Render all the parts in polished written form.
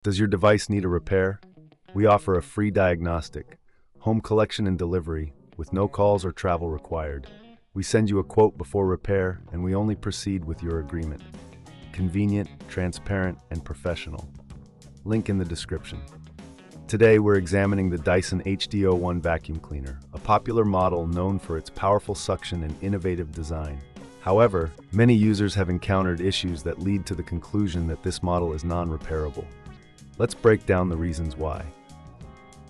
Does your device need a repair? We offer a free diagnostic, home collection and delivery, with no calls or travel required. We send you a quote before repair, and we only proceed with your agreement. Convenient, transparent, and professional. Link in the description. Today, we're examining the Dyson HD01 vacuum cleaner, a popular model known for its powerful suction and innovative design. However, many users have encountered issues that lead to the conclusion that this model is non-repairable. Let's break down the reasons why.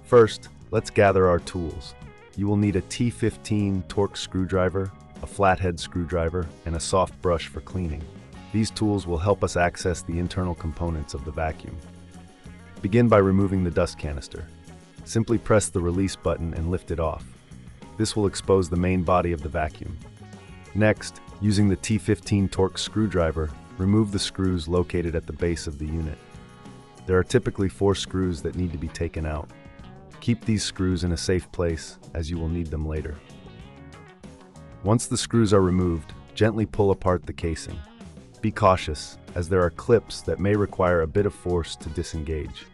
First, let's gather our tools. You will need a T15 Torx screwdriver, a flathead screwdriver, and a soft brush for cleaning. These tools will help us access the internal components of the vacuum. Begin by removing the dust canister. Simply press the release button and lift it off. This will expose the main body of the vacuum. Next, using the T15 Torx screwdriver, remove the screws located at the base of the unit. There are typically 4 screws that need to be taken out. Keep these screws in a safe place, as you will need them later. Once the screws are removed, gently pull apart the casing. Be cautious, as there are clips that may require a bit of force to disengage.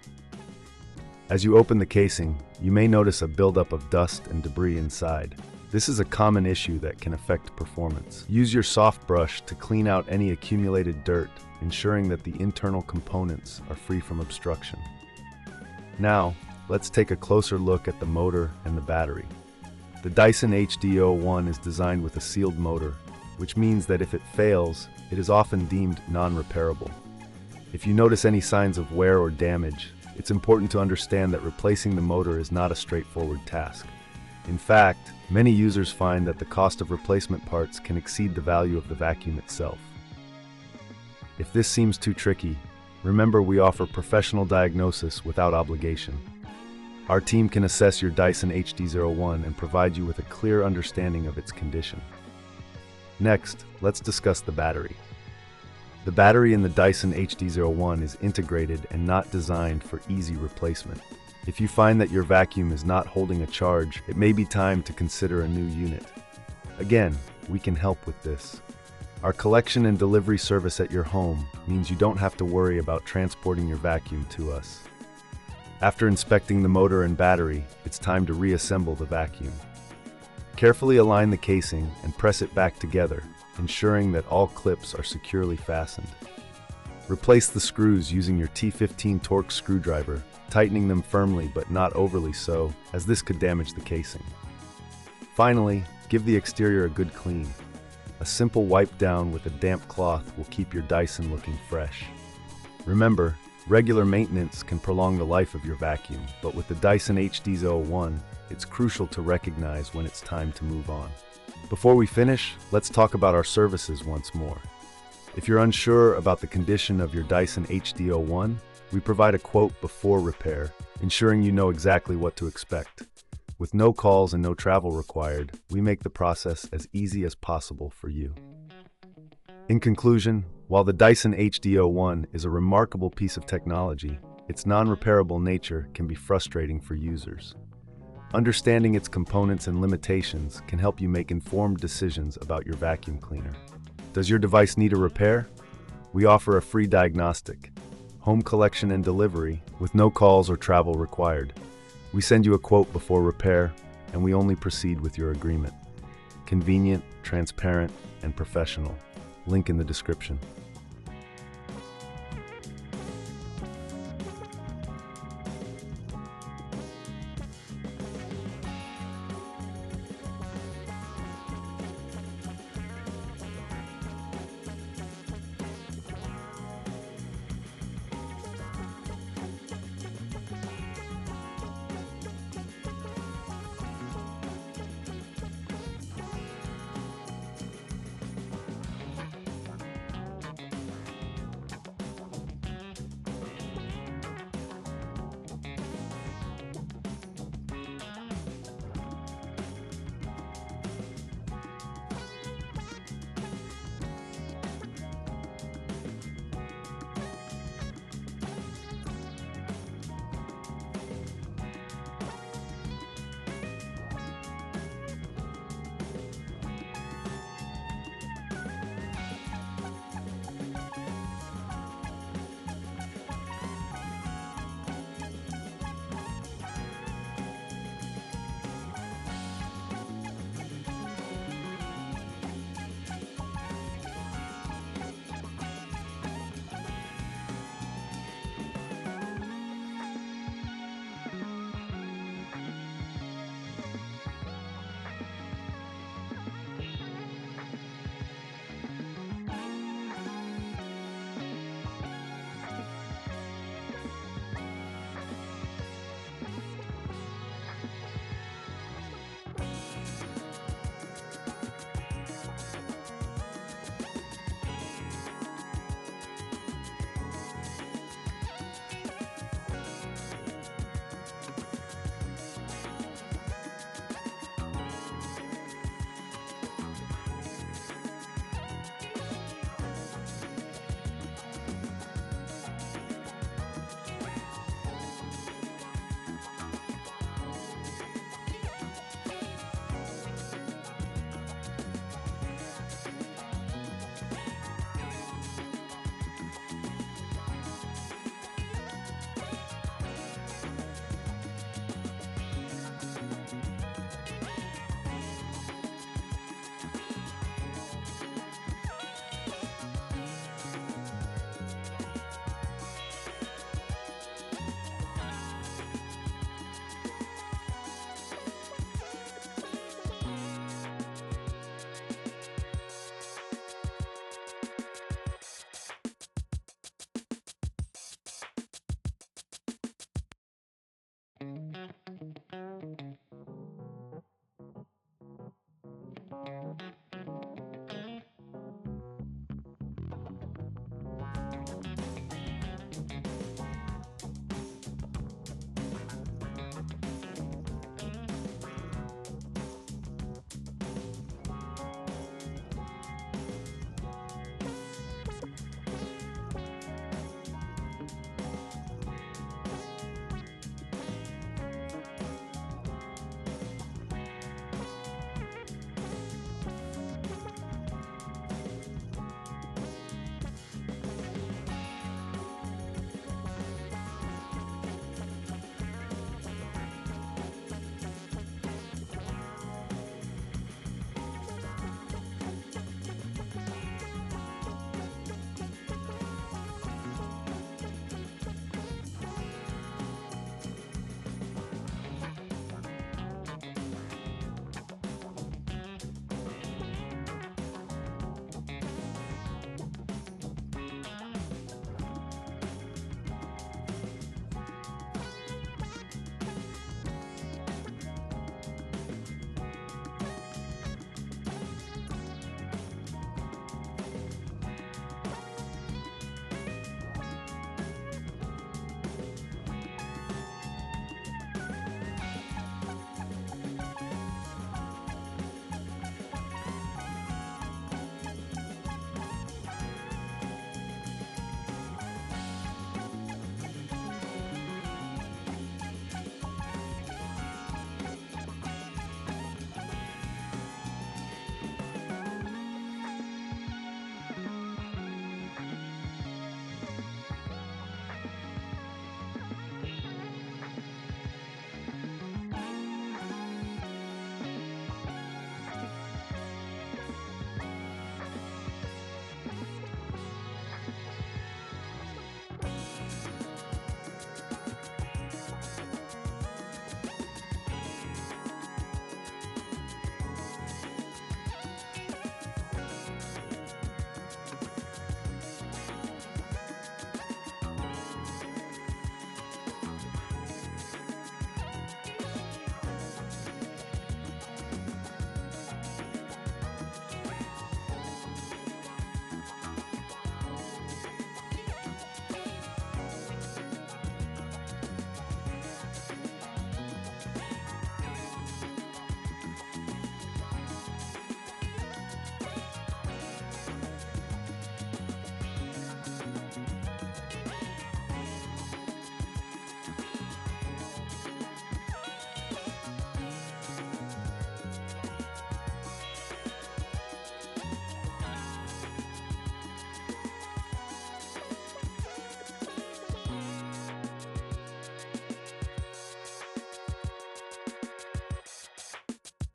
As you open the casing, you may notice a buildup of dust and debris inside. This is a common issue that can affect performance. Use your soft brush to clean out any accumulated dirt, ensuring that the internal components are free from obstruction. Now, let's take a closer look at the motor and the battery. The Dyson HD01 is designed with a sealed motor, which means that if it fails, it is often deemed non-repairable. If you notice any signs of wear or damage, it's important to understand that replacing the motor is not a straightforward task. In fact, many users find that the cost of replacement parts can exceed the value of the vacuum itself. If this seems too tricky, remember we offer professional diagnosis without obligation. Our team can assess your Dyson HD01 and provide you with a clear understanding of its condition. Next, let's discuss the battery. The battery in the Dyson HD01 is integrated and not designed for easy replacement. If you find that your vacuum is not holding a charge, it may be time to consider a new unit. Again, we can help with this. Our collection and delivery service at your home means you don't have to worry about transporting your vacuum to us. After inspecting the motor and battery, it's time to reassemble the vacuum. Carefully align the casing and press it back together, ensuring that all clips are securely fastened. Replace the screws using your T15 Torx screwdriver, tightening them firmly but not overly so, as this could damage the casing. Finally, give the exterior a good clean. A simple wipe down with a damp cloth will keep your Dyson looking fresh. Remember, regular maintenance can prolong the life of your vacuum, but with the Dyson HD01, it's crucial to recognize when it's time to move on. Before we finish, let's talk about our services once more. If you're unsure about the condition of your Dyson HD01, we provide a quote before repair, ensuring you know exactly what to expect. With no calls and no travel required, we make the process as easy as possible for you. In conclusion, while the Dyson HD01 is a remarkable piece of technology, its non-repairable nature can be frustrating for users. Understanding its components and limitations can help you make informed decisions about your vacuum cleaner. Does your device need a repair? We offer a free diagnostic, home collection and delivery, with no calls or travel required. We send you a quote before repair, and we only proceed with your agreement. Convenient, transparent, and professional. Link in the description.